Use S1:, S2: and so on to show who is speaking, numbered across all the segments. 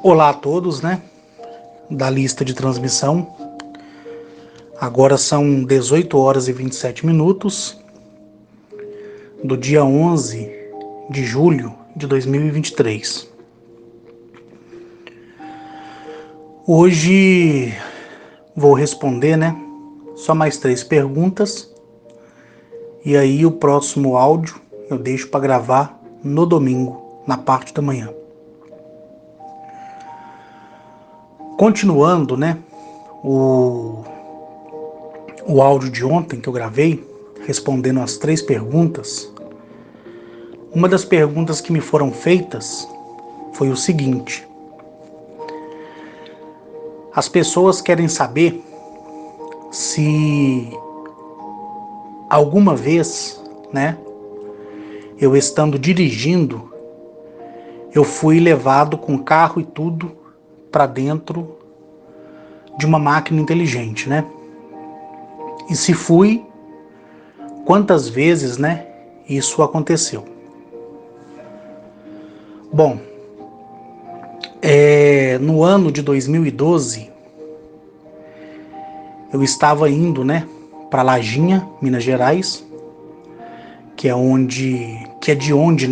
S1: Olá a todos, da lista de transmissão. Agora são 18 horas e 27 minutos do dia 11 de julho de 2023. Hoje vou responder, só mais 3 perguntas e aí o próximo áudio eu deixo para gravar no domingo, na parte da manhã. Continuando, o áudio de ontem que eu gravei, respondendo as 3 perguntas, uma das perguntas que me foram feitas foi o seguinte: as pessoas querem saber se alguma vez, eu estando dirigindo, eu fui levado com carro e tudo para dentro de uma máquina inteligente, E se fui, quantas vezes, isso aconteceu? Bom, no ano de 2012, eu estava indo, para Lajinha, Minas Gerais, que é de onde,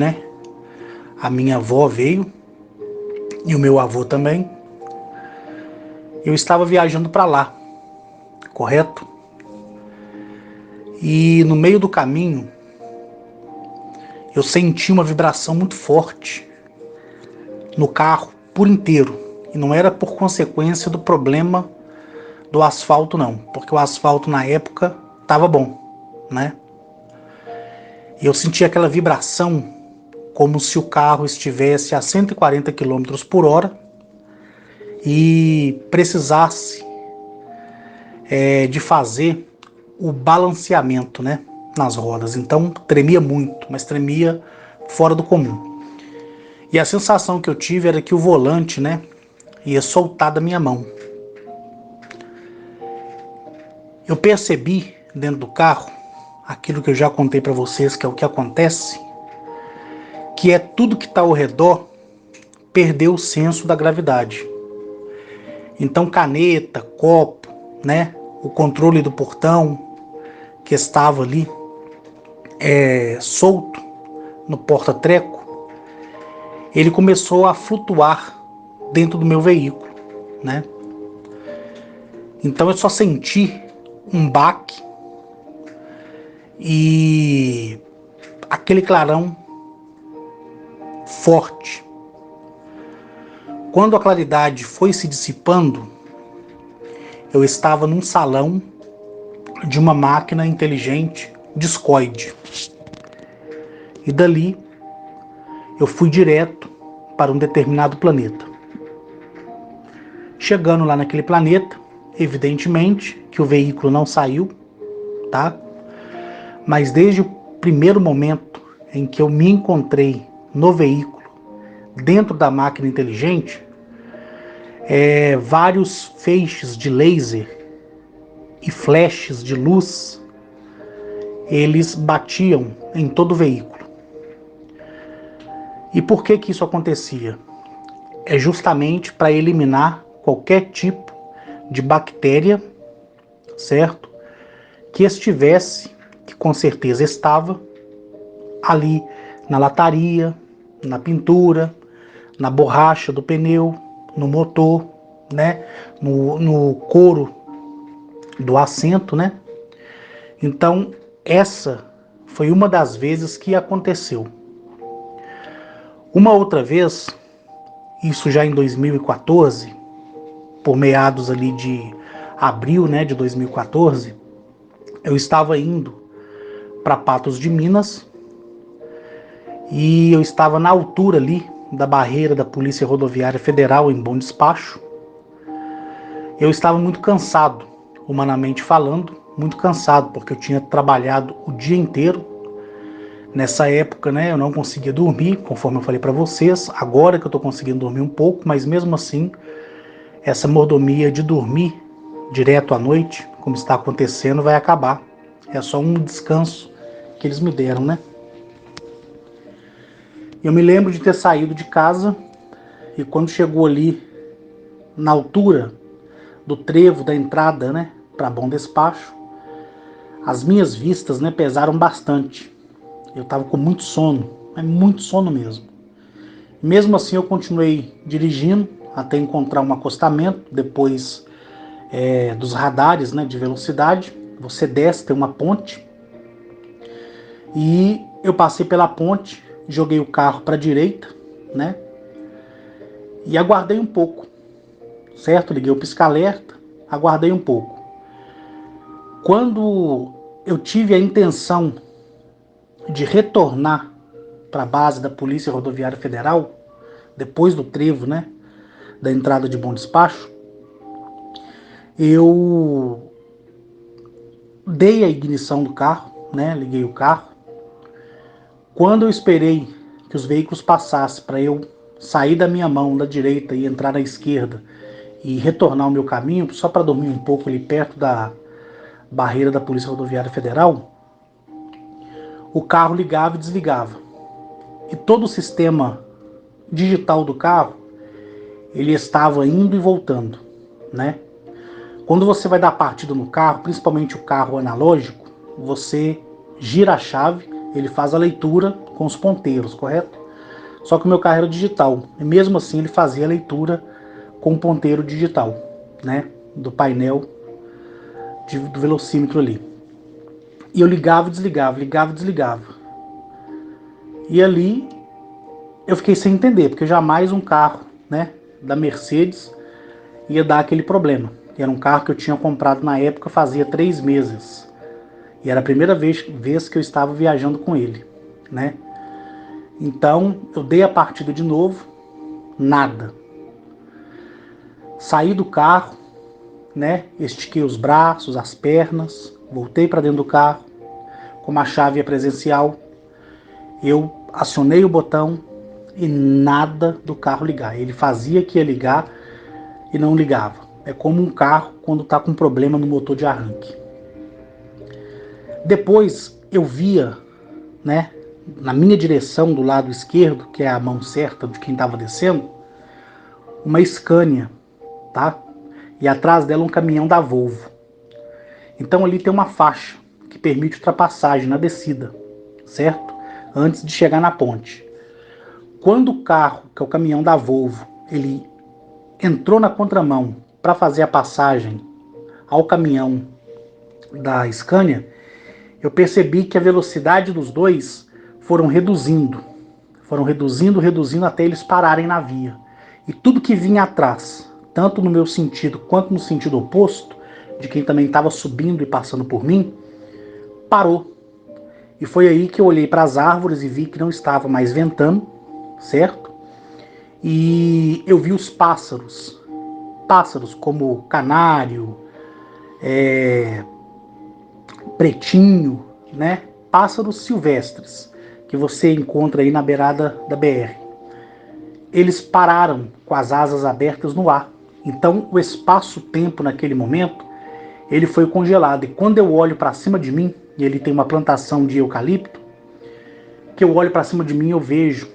S1: a minha avó veio e o meu avô também. Eu estava viajando para lá, correto? E no meio do caminho, eu senti uma vibração muito forte no carro por inteiro. E não era por consequência do problema do asfalto, não. Porque o asfalto na época estava bom, E eu senti aquela vibração como se o carro estivesse a 140 km por hora e precisasse de fazer o balanceamento, nas rodas. Então tremia muito, mas tremia fora do comum. E a sensação que eu tive era que o volante, ia soltar da minha mão. Eu percebi dentro do carro aquilo que eu já contei para vocês, que é o que acontece, que é tudo que está ao redor perdeu o senso da gravidade. Então caneta, copo, o controle do portão que estava ali solto no porta-treco, ele começou a flutuar dentro do meu veículo, Então eu só senti um baque e aquele clarão forte. Quando a claridade foi se dissipando, eu estava num salão de uma máquina inteligente discoide. E dali eu fui direto para um determinado planeta. Chegando lá naquele planeta, evidentemente que o veículo não saiu, tá? Mas desde o primeiro momento em que eu me encontrei no veículo, dentro da máquina inteligente, vários feixes de laser e flashes de luz, eles batiam em todo o veículo. E por que isso acontecia? É justamente para eliminar qualquer tipo de bactéria, certo? Que estivesse, que com certeza estava, ali na lataria, na pintura, na borracha do pneu, no motor, no couro do assento, Então, essa foi uma das vezes que aconteceu. Uma outra vez, isso já em 2014, por meados ali de abril, de 2014, eu estava indo para Patos de Minas e eu estava na altura ali da barreira da Polícia Rodoviária Federal em Bom Despacho. Eu estava muito cansado, humanamente falando, muito cansado, porque eu tinha trabalhado o dia inteiro. Nessa época, eu não conseguia dormir, conforme eu falei para vocês. Agora que eu estou conseguindo dormir um pouco, mas mesmo assim, essa mordomia de dormir direto à noite, como está acontecendo, vai acabar. É só um descanso que eles me deram, Eu me lembro de ter saído de casa e quando chegou ali na altura do trevo da entrada, né, para Bom Despacho, as minhas vistas, né, pesaram bastante. Eu estava com muito sono, mas muito sono mesmo. Mesmo assim eu continuei dirigindo até encontrar um acostamento, depois dos radares, né, de velocidade. Você desce, tem uma ponte, e eu passei pela ponte, joguei o carro para a direita, né, e aguardei um pouco, certo? Liguei o pisca-alerta, aguardei um pouco. Quando eu tive a intenção de retornar para a base da Polícia Rodoviária Federal, depois do trevo, né, da entrada de Bom Despacho, eu dei a ignição do carro, né, liguei o carro. Quando eu esperei que os veículos passassem para eu sair da minha mão da direita e entrar na esquerda e retornar ao meu caminho, só para dormir um pouco ali perto da barreira da Polícia Rodoviária Federal, o carro ligava e desligava. E todo o sistema digital do carro, ele estava indo e voltando, né? Quando você vai dar partida no carro, principalmente o carro analógico, você gira a chave, ele faz a leitura com os ponteiros, correto? Só que o meu carro era digital, e mesmo assim ele fazia a leitura com o ponteiro digital, né? Do painel do velocímetro ali. E eu ligava e desligava, ligava e desligava. E ali eu fiquei sem entender, porque jamais um carro, né, da Mercedes ia dar aquele problema. Era um carro que eu tinha comprado na época fazia 3 meses. E era a primeira vez que eu estava viajando com ele, né? Então eu dei a partida de novo, nada. Saí do carro, né? Estiquei os braços, as pernas, voltei para dentro do carro. Como a chave é presencial, eu acionei o botão e nada do carro ligar. Ele fazia que ia ligar e não ligava. É como um carro quando está com problema no motor de arranque. Depois eu via, né, na minha direção do lado esquerdo, que é a mão certa de quem estava descendo, uma Scania, tá? E atrás dela um caminhão da Volvo. Então ali tem uma faixa que permite ultrapassagem na descida, certo? Antes de chegar na ponte. Quando o carro, que é o caminhão da Volvo, ele entrou na contramão para fazer a passagem ao caminhão da Scania, eu percebi que a velocidade dos dois foram reduzindo, reduzindo até eles pararem na via. E tudo que vinha atrás, tanto no meu sentido quanto no sentido oposto, de quem também estava subindo e passando por mim, parou. E foi aí que eu olhei para as árvores e vi que não estava mais ventando, certo? E eu vi os pássaros como canário, pretinho, né? Pássaros silvestres que você encontra aí na beirada da BR. Eles pararam com as asas abertas no ar. Então o espaço-tempo naquele momento ele foi congelado. E quando eu olho para cima de mim, e ele tem uma plantação de eucalipto, que eu olho para cima de mim eu vejo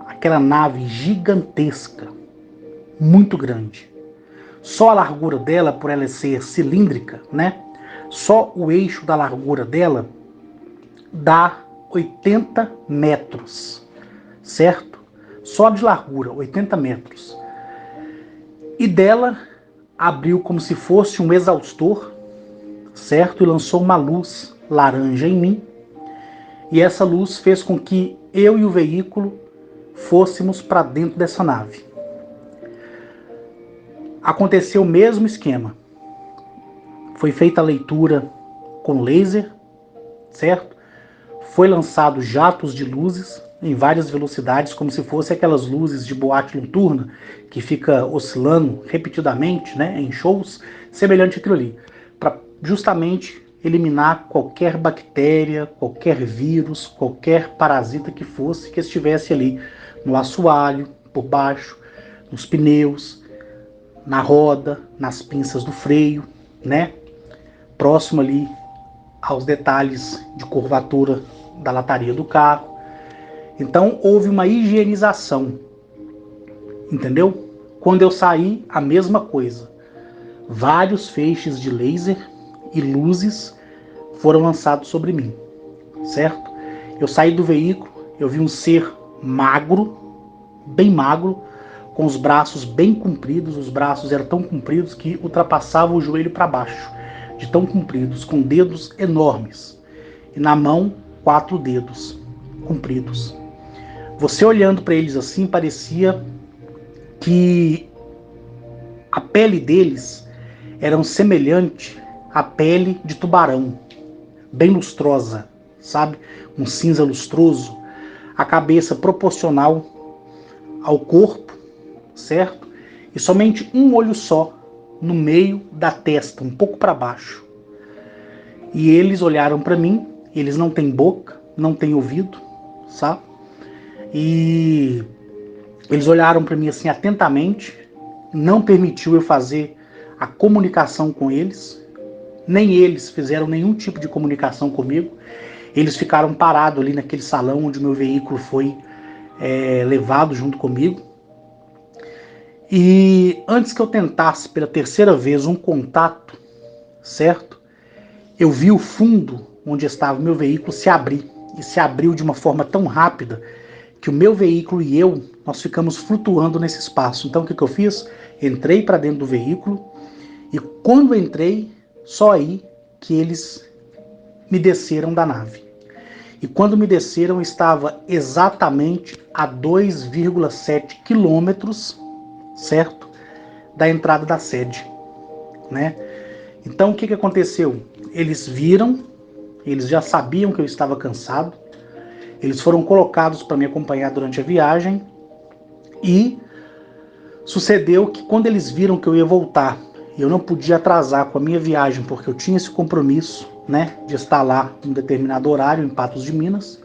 S1: aquela nave gigantesca, muito grande. Só a largura dela, por ela ser cilíndrica, né? Só o eixo da largura dela dá 80 metros, certo? Só de largura, 80 metros. E dela abriu como se fosse um exaustor, certo? E lançou uma luz laranja em mim. E essa luz fez com que eu e o veículo fôssemos para dentro dessa nave. Aconteceu o mesmo esquema. Foi feita a leitura com laser, certo? Foi lançado jatos de luzes em várias velocidades, como se fossem aquelas luzes de boate noturna que fica oscilando repetidamente, né, em shows, semelhante àquilo ali, para justamente eliminar qualquer bactéria, qualquer vírus, qualquer parasita que fosse que estivesse ali no assoalho, por baixo, nos pneus, na roda, nas pinças do freio, né, próximo ali aos detalhes de curvatura da lataria do carro. Então houve uma higienização. entendeu? Quando eu saí, a mesma coisa. Vários feixes de laser e luzes foram lançados sobre mim, certo? Eu saí do veículo, eu vi um ser magro, bem magro, com os braços bem compridos. Os braços eram tão compridos que ultrapassavam o joelho para baixo, de tão compridos, com dedos enormes. E na mão, 4 dedos compridos. Você olhando para eles assim, parecia que a pele deles era semelhante à pele de tubarão, bem lustrosa, sabe? Um cinza lustroso, a cabeça proporcional ao corpo, certo? E somente um olho só no meio da testa, um pouco para baixo. E eles olharam para mim, eles não têm boca, não têm ouvido, sabe? E eles olharam para mim assim atentamente, não permitiu eu fazer a comunicação com eles, nem eles fizeram nenhum tipo de comunicação comigo. Eles ficaram parados ali naquele salão onde o meu veículo foi levado junto comigo. E antes que eu tentasse pela terceira vez um contato, certo? Eu vi o fundo onde estava o meu veículo se abrir. E se abriu de uma forma tão rápida que o meu veículo e eu, nós ficamos flutuando nesse espaço. Então o que eu fiz? Entrei para dentro do veículo e quando entrei, só aí que eles me desceram da nave. E quando me desceram, eu estava exatamente a 2,7 quilômetros, certo? Da entrada da sede, né? Então o que aconteceu? Eles viram, eles já sabiam que eu estava cansado, eles foram colocados para me acompanhar durante a viagem e sucedeu que quando eles viram que eu ia voltar, eu não podia atrasar com a minha viagem porque eu tinha esse compromisso, né, de estar lá em um determinado horário em Patos de Minas,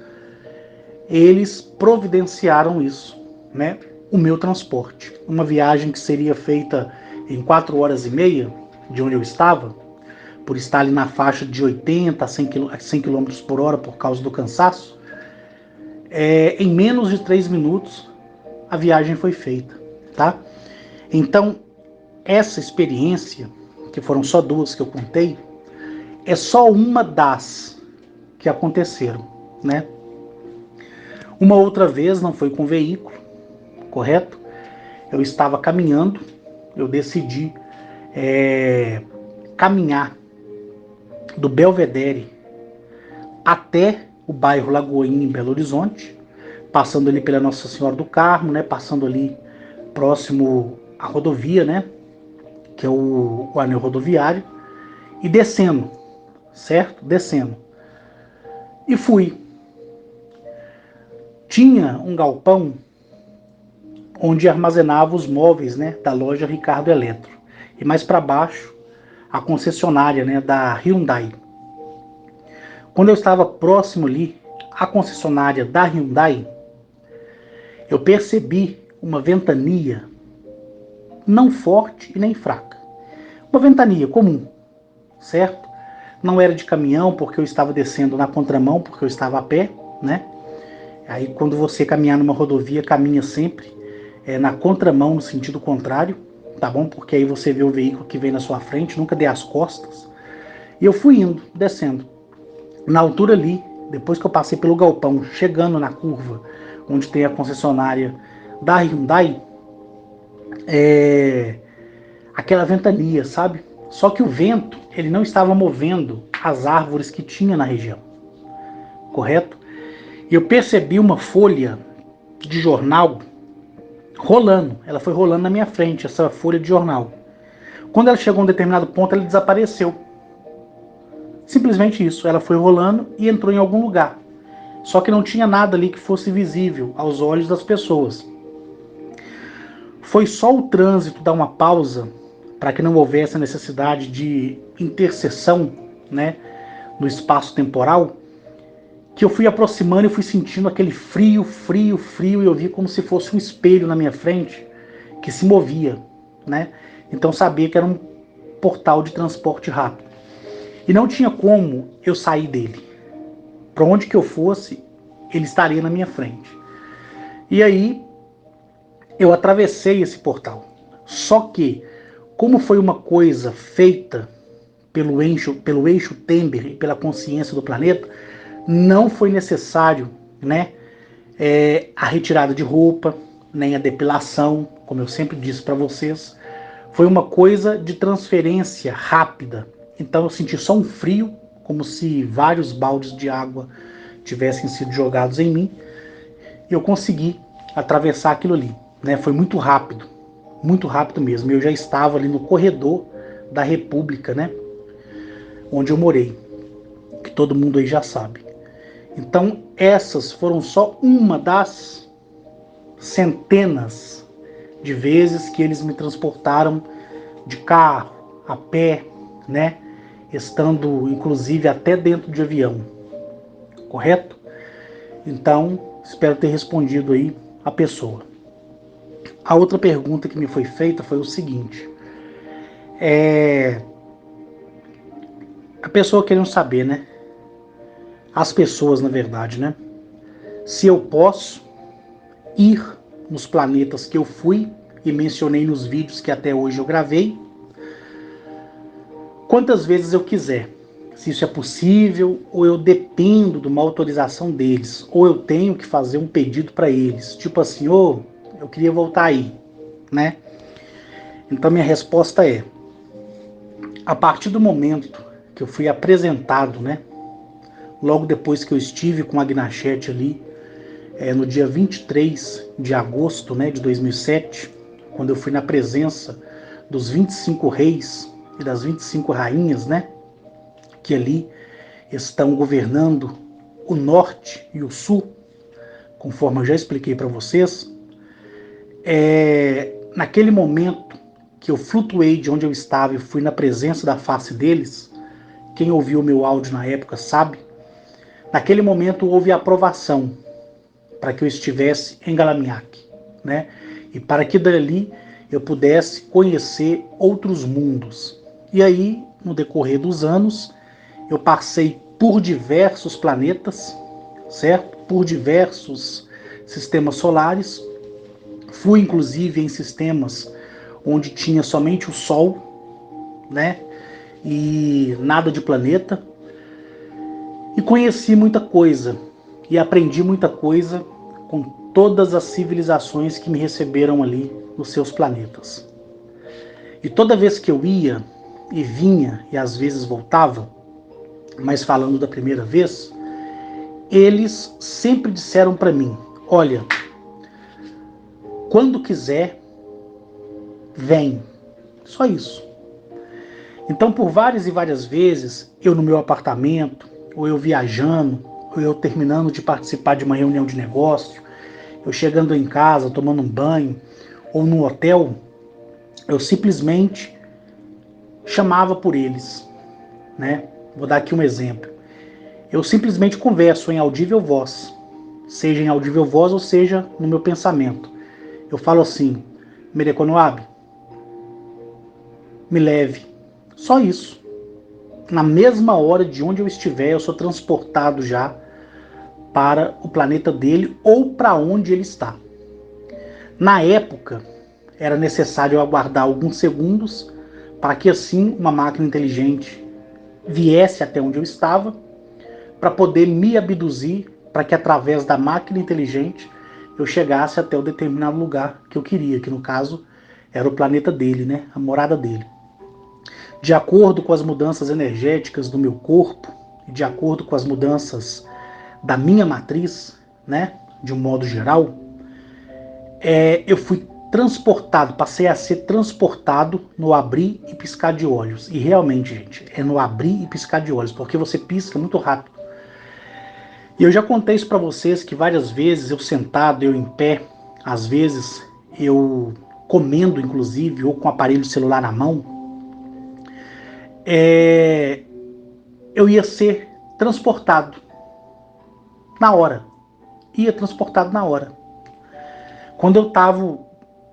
S1: eles providenciaram isso, né, o meu transporte. Uma viagem que seria feita em 4 horas e meia de onde eu estava, por estar ali na faixa de 80 a 100 km por hora por causa do cansaço, em menos de 3 minutos a viagem foi feita, tá? Então, essa experiência, que foram só 2 que eu contei, é só uma das que aconteceram, né? Uma outra vez, não foi com veículo, correto? Eu estava caminhando, eu decidi caminhar do Belvedere até o bairro Lagoinha, em Belo Horizonte, passando ali pela Nossa Senhora do Carmo, né? Passando ali próximo à rodovia, né? Que é o anel rodoviário, e descendo, certo? Descendo. E fui. Tinha um galpão onde armazenava os móveis, né, da loja Ricardo Eletro. E mais para baixo, a concessionária, né, da Hyundai. Quando eu estava próximo ali à concessionária da Hyundai, eu percebi uma ventania não forte e nem fraca. Uma ventania comum, certo? Não era de caminhão, porque eu estava descendo na contramão, porque eu estava a pé, né? Aí quando você caminhar numa rodovia, caminha sempre na contramão, no sentido contrário, tá bom? Porque aí você vê o veículo que vem na sua frente, nunca dê as costas. E eu fui indo, descendo. Na altura ali, depois que eu passei pelo galpão, chegando na curva, onde tem a concessionária da Hyundai, aquela ventania, sabe? Só que o vento, ele não estava movendo as árvores que tinha na região, correto? E eu percebi uma folha de jornal rolando, ela foi rolando na minha frente, essa folha de jornal. Quando ela chegou a um determinado ponto, ela desapareceu. Simplesmente isso, ela foi rolando e entrou em algum lugar. Só que não tinha nada ali que fosse visível aos olhos das pessoas. Foi só o trânsito dar uma pausa para que não houvesse a necessidade de interseção, né, no espaço temporal, que eu fui aproximando e fui sentindo aquele frio, frio, frio, e eu vi como se fosse um espelho na minha frente que se movia, né? Então sabia que era um portal de transporte rápido. E não tinha como eu sair dele. Para onde que eu fosse, ele estaria na minha frente. E aí eu atravessei esse portal. Só que, como foi uma coisa feita pelo eixo Tember e pela consciência do planeta, não foi necessário, né, a retirada de roupa, nem a depilação, como eu sempre disse para vocês. Foi uma coisa de transferência rápida. Então eu senti só um frio, como se vários baldes de água tivessem sido jogados em mim, e eu consegui atravessar aquilo ali, né? Foi muito rápido mesmo. Eu já estava ali no corredor da República, né? Onde eu morei, que todo mundo aí já sabe. Então essas foram só uma das centenas de vezes que eles me transportaram de carro, a pé, né? Estando inclusive até dentro de avião, correto? Então, espero ter respondido aí a pessoa. A outra pergunta que me foi feita foi o seguinte: a pessoa querendo saber, né? As pessoas, na verdade, né? Se eu posso ir nos planetas que eu fui e mencionei nos vídeos que até hoje eu gravei, quantas vezes eu quiser. Se isso é possível, ou eu dependo de uma autorização deles, ou eu tenho que fazer um pedido para eles, tipo assim, eu queria voltar aí, né? Então minha resposta é: a partir do momento que eu fui apresentado, né? Logo depois que eu estive com a Gnachete ali, no dia 23 de agosto, né, de 2007, quando eu fui na presença dos 25 reis e das 25 rainhas, né? Que ali estão governando o norte e o sul, conforme eu já expliquei para vocês. Naquele momento que eu flutuei de onde eu estava e fui na presença da face deles, quem ouviu o meu áudio na época sabe, naquele momento houve aprovação para que eu estivesse em Galaminhac, né? E para que dali eu pudesse conhecer outros mundos. E aí, no decorrer dos anos, eu passei por diversos planetas, certo? Por diversos sistemas solares. Fui inclusive em sistemas onde tinha somente o Sol, né? E nada de planeta. E conheci muita coisa e aprendi muita coisa com todas as civilizações que me receberam ali nos seus planetas. E toda vez que eu ia e vinha e às vezes voltava, mas falando da primeira vez, eles sempre disseram para mim: olha, quando quiser, vem. Só isso. Então, por várias e várias vezes, eu no meu apartamento, ou eu viajando, ou eu terminando de participar de uma reunião de negócio, eu chegando em casa, tomando um banho, ou no hotel, eu simplesmente chamava por eles, né? Vou dar aqui um exemplo. Eu simplesmente converso em audível voz, seja em audível voz ou seja no meu pensamento. Eu falo assim: Mereconoab, me leve. Só isso. Na mesma hora de onde eu estiver, eu sou transportado já para o planeta dele ou para onde ele está. Na época, era necessário eu aguardar alguns segundos para que assim uma máquina inteligente viesse até onde eu estava para poder me abduzir, para que através da máquina inteligente eu chegasse até o determinado lugar que eu queria, que no caso era o planeta dele, né? A morada dele. De acordo com as mudanças energéticas do meu corpo, e de acordo com as mudanças da minha matriz, né? De um modo geral, eu fui transportado, passei a ser transportado no abrir e piscar de olhos. E realmente, gente, é no abrir e piscar de olhos, porque você pisca muito rápido. E eu já contei isso para vocês que várias vezes eu sentado, eu em pé, às vezes eu comendo inclusive, ou com o aparelho celular na mão, eu ia ser transportado na hora. Ia transportado na hora. Quando eu estava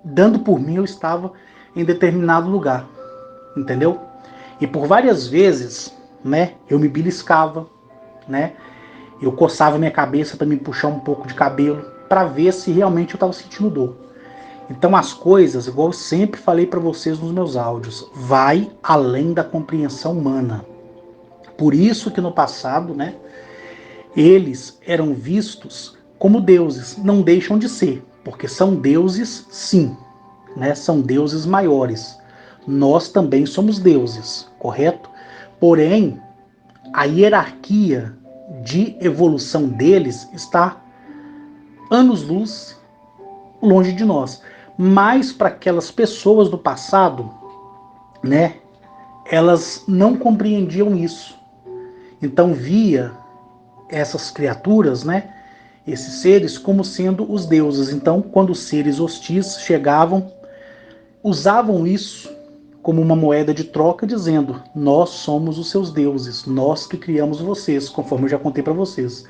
S1: dando por mim, eu estava em determinado lugar, entendeu? E por várias vezes, né, eu me beliscava, né? Eu coçava minha cabeça para me puxar um pouco de cabelo, para ver se realmente eu estava sentindo dor. Então as coisas, igual eu sempre falei para vocês nos meus áudios, vai além da compreensão humana. Por isso que no passado, né, eles eram vistos como deuses, não deixam de ser, porque são deuses sim, né, são deuses maiores. Nós também somos deuses, correto? Porém, a hierarquia de evolução deles está anos-luz longe de nós. Mas para aquelas pessoas do passado, né, elas não compreendiam isso. Então via essas criaturas, né, esses seres como sendo os deuses. Então, quando os seres hostis chegavam, usavam isso como uma moeda de troca, dizendo: nós somos os seus deuses, nós que criamos vocês, conforme eu já contei para vocês.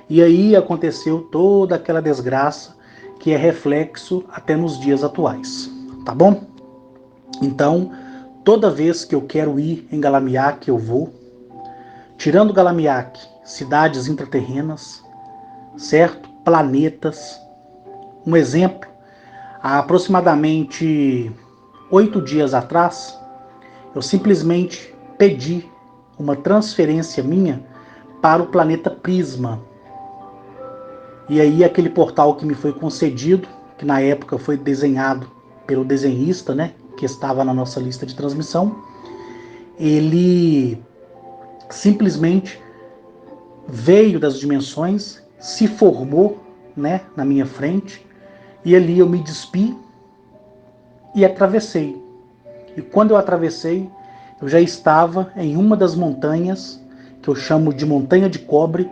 S1: E aí aconteceu toda aquela desgraça que é reflexo até nos dias atuais, tá bom? Então, toda vez que eu quero ir em Galamiaque, eu vou. Tirando Galamiaque, cidades intraterrenas, certo? Planetas. Um exemplo, há aproximadamente 8 dias atrás, eu simplesmente pedi uma transferência minha para o planeta Prisma. E aí aquele portal que me foi concedido, que na época foi desenhado pelo desenhista, né, que estava na nossa lista de transmissão, ele simplesmente veio das dimensões, se formou, né, na minha frente, e ali eu me despi e atravessei. E quando eu atravessei, eu já estava em uma das montanhas, que eu chamo de Montanha de Cobre,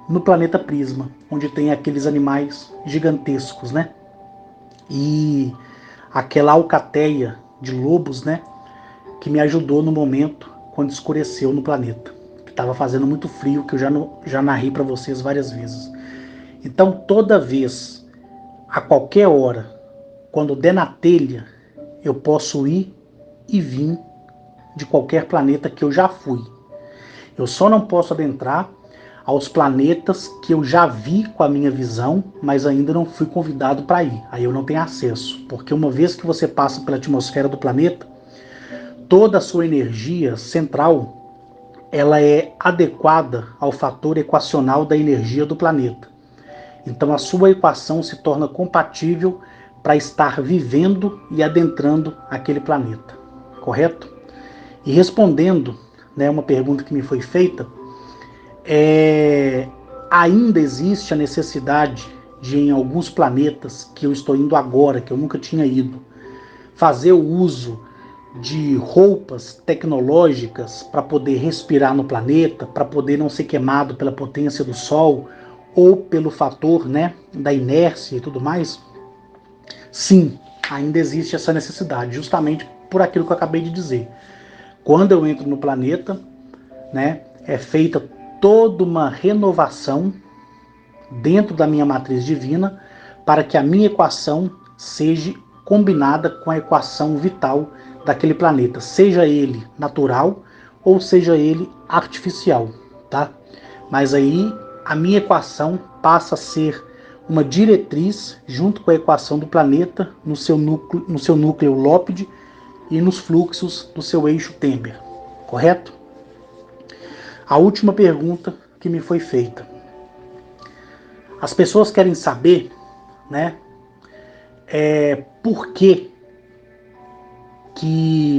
S1: no planeta Prisma, onde tem aqueles animais gigantescos, né? E aquela alcateia de lobos, né, que me ajudou no momento quando escureceu no planeta. Estava fazendo muito frio, que eu já narrei para vocês várias vezes. Então, toda vez, a qualquer hora, quando der na telha, eu posso ir e vir de qualquer planeta que eu já fui. Eu só não posso adentrar aos planetas que eu já vi com a minha visão, mas ainda não fui convidado para ir. Aí eu não tenho acesso, porque uma vez que você passa pela atmosfera do planeta, toda a sua energia central, ela é adequada ao fator equacional da energia do planeta. Então a sua equação se torna compatível para estar vivendo e adentrando aquele planeta, correto? E respondendo, né, uma pergunta que me foi feita, ainda existe a necessidade de, em alguns planetas que eu estou indo agora, que eu nunca tinha ido, fazer o uso de roupas tecnológicas para poder respirar no planeta, para poder não ser queimado pela potência do Sol ou pelo fator, né, da inércia e tudo mais? Sim, ainda existe essa necessidade, justamente por aquilo que eu acabei de dizer. Quando eu entro no planeta, né, é feita toda uma renovação dentro da minha matriz divina para que a minha equação seja combinada com a equação vital daquele planeta, seja ele natural ou seja ele artificial, tá? Mas aí a minha equação passa a ser uma diretriz junto com a equação do planeta no seu núcleo Lópide e nos fluxos do seu eixo Tember, correto? A última pergunta que me foi feita. As pessoas querem saber, né, por que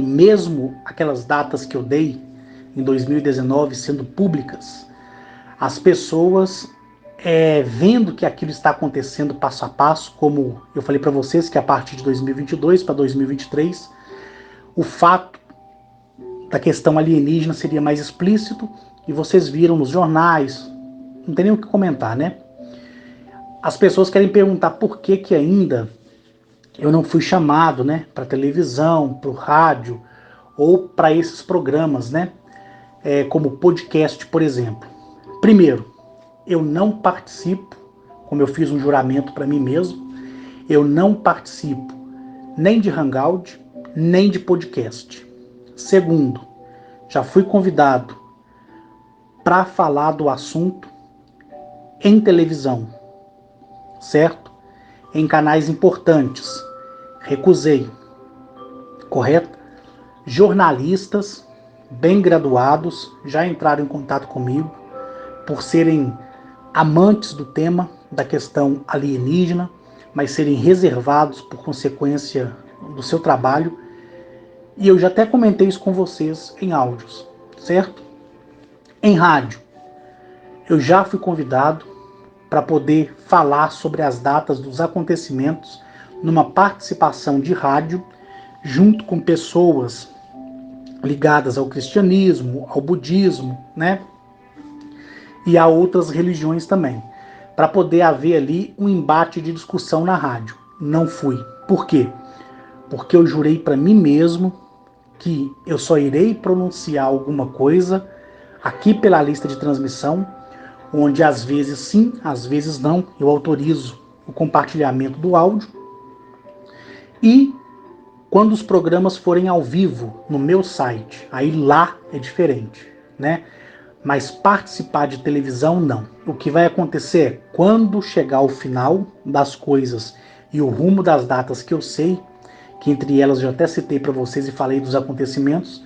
S1: mesmo aquelas datas que eu dei em 2019 sendo públicas, as pessoas vendo que aquilo está acontecendo passo a passo, como eu falei para vocês que a partir de 2022 para 2023, o fato da questão alienígena seria mais explícito, e vocês viram nos jornais, não tem nem o que comentar, né? As pessoas querem perguntar por que ainda eu não fui chamado, né, para televisão, para o rádio ou para esses programas, né, como podcast, por exemplo. Primeiro, eu não participo, como eu fiz um juramento para mim mesmo, eu não participo nem de hangout, nem de podcast. Segundo, já fui convidado para falar do assunto em televisão, certo? Em canais importantes, Recusei, correto? Jornalistas bem graduados já entraram em contato comigo por serem amantes do tema da questão alienígena, mas serem reservados por consequência do seu trabalho. E eu já até comentei isso com vocês em áudios, certo? Em rádio, eu já fui convidado para poder falar sobre as datas dos acontecimentos numa participação de rádio, junto com pessoas ligadas ao cristianismo, ao budismo, né? E a outras religiões também, para poder haver ali um embate de discussão na rádio. Não fui. Por quê? Porque eu jurei para mim mesmo que eu só irei pronunciar alguma coisa aqui pela lista de transmissão, onde às vezes sim, às vezes não, eu autorizo o compartilhamento do áudio. E quando os programas forem ao vivo no meu site, aí lá é diferente, né? Mas participar de televisão, não. O que vai acontecer é, quando chegar o final das coisas e o rumo das datas que eu sei, que entre elas eu até citei para vocês e falei dos acontecimentos,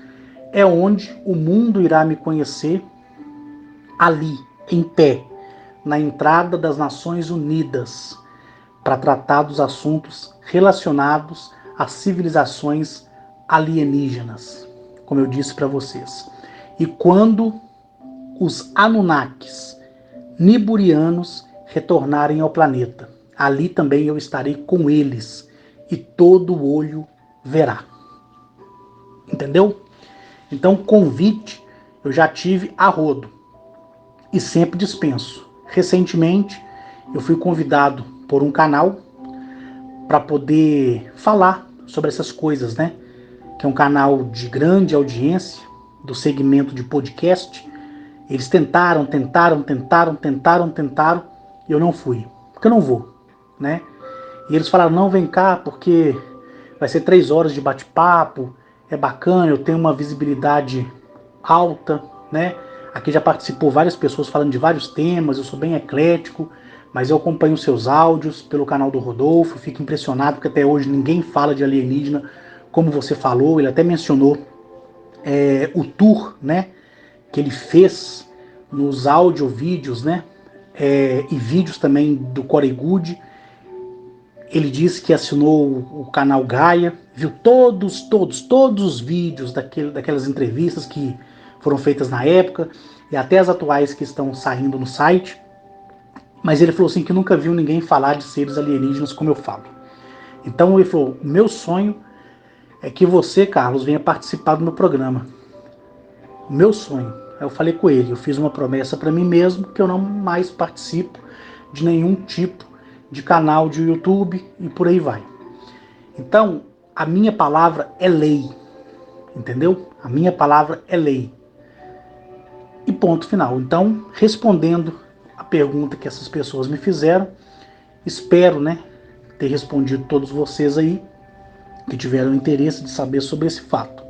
S1: é onde o mundo irá me conhecer ali, em pé, na entrada das Nações Unidas, para tratar dos assuntos relacionados às civilizações alienígenas, como eu disse para vocês. E quando os Anunnakis niburianos retornarem ao planeta, ali também eu estarei com eles e todo olho verá. Entendeu? Então, convite eu já tive a rodo e sempre dispenso. Recentemente, eu fui convidado por um canal para poder falar sobre essas coisas, né? Que é um canal de grande audiência do segmento de podcast. Eles tentaram, e eu não fui. Porque eu não vou, né? E eles falaram, não, vem cá, porque vai ser 3 horas de bate-papo, é bacana, eu tenho uma visibilidade alta, né? Aqui já participou várias pessoas falando de vários temas, eu sou bem eclético, mas eu acompanho seus áudios pelo canal do Rodolfo, fico impressionado porque até hoje ninguém fala de alienígena, como você falou, ele até mencionou o tour, né, que ele fez nos vídeos, né, e vídeos também do Corey Goode. Ele disse que assinou o canal Gaia, viu todos os vídeos daquelas entrevistas que foram feitas na época, e até as atuais que estão saindo no site. Mas ele falou assim que nunca viu ninguém falar de seres alienígenas como eu falo. Então ele falou, meu sonho é que você, Carlos, venha participar do meu programa. O meu sonho. Aí eu falei com ele, eu fiz uma promessa para mim mesmo que eu não mais participo de nenhum tipo de canal de YouTube e por aí vai. Então, a minha palavra é lei, entendeu? A minha palavra é lei. E ponto final. Então, respondendo a pergunta que essas pessoas me fizeram, espero, né, ter respondido todos vocês aí que tiveram interesse de saber sobre esse fato.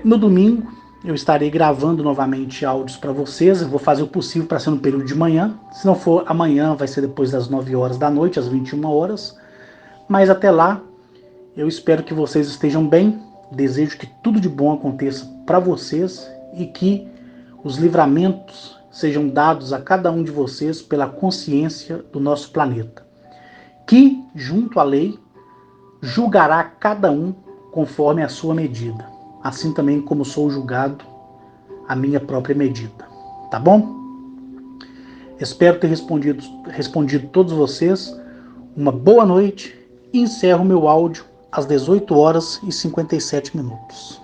S1: No domingo eu estarei gravando novamente áudios para vocês. Eu vou fazer o possível para ser no período de manhã. Se não for amanhã, vai ser depois das 9 horas da noite, às 21 horas. Mas até lá, eu espero que vocês estejam bem. Desejo que tudo de bom aconteça para vocês e que os livramentos sejam dados a cada um de vocês pela consciência do nosso planeta, que, junto à lei, julgará cada um conforme a sua medida, assim também como sou julgado a minha própria medida. Tá bom? Espero ter respondido todos vocês. Uma boa noite e encerro meu áudio às 18 horas e 57 minutos.